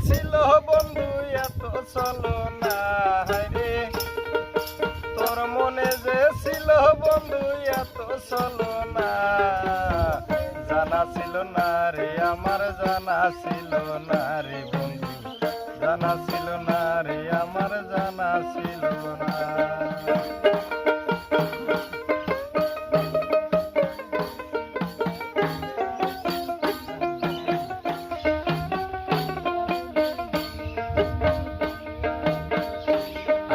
ছিল বন্ধু এত চলো না রে, তোর মনে যে ছিল বন্ধু এত চলো না, জানা ছিল না রে আমার, জানা ছিল না রে বন্ধু, জানা ছিল না রে আমার, জানা ছিল না।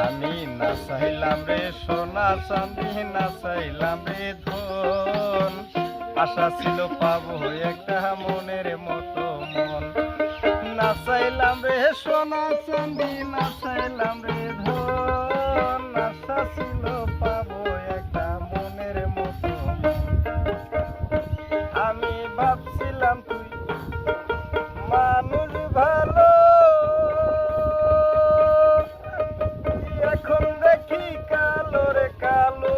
আমি না চাইলাম রে সোনা চাঁদি, না চাইলাম রে ধন, আশা ছিল পাবো একটা মনের মতো মন। না চাইলাম রে সোনা চাঁদি, না চাইলাম রে ধন, আশা ছিল পাবো একটা মনের মতো মন। আমি ভাবছিলাম তুই মানুষ ভালো, এখন দেখি কালো রে কালো।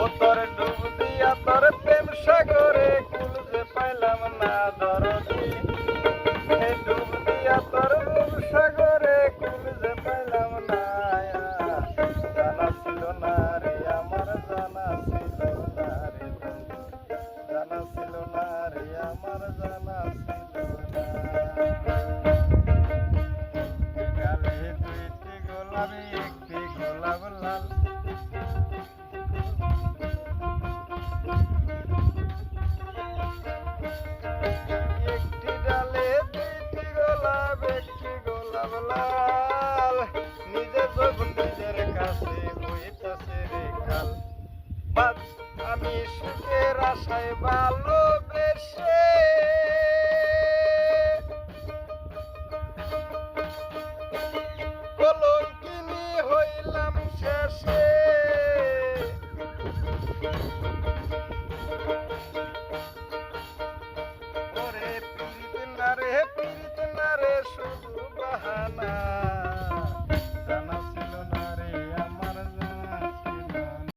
ও তোর ডুব দিয়া তোর প্রেম সাগরে কুল যে পাইলাম না দরদি, হে ডুব দিয়া তোর প্রেম সাগরে কুল যে পাইলাম না। জানা ছিল না রে আমার, জানা ছিল না রে বন্ধু, জানা ছিল না রে আমার, জানা ছিল না। গালে দুইটি গোলাপি একটি গোলাপ লাল, একটি ডালে দুইটি গোলাপ, একটি গোলাপ লাল, নিজের যখন নিজের কাছে হইতাছে রে কাল। বাদ আমি সুখের আশায় ভালোবেসে কলঙ্কিনী হইলাম শেষে। ওরে পীড়িত না রে, পীড়িত না রে শুধু বাহানা,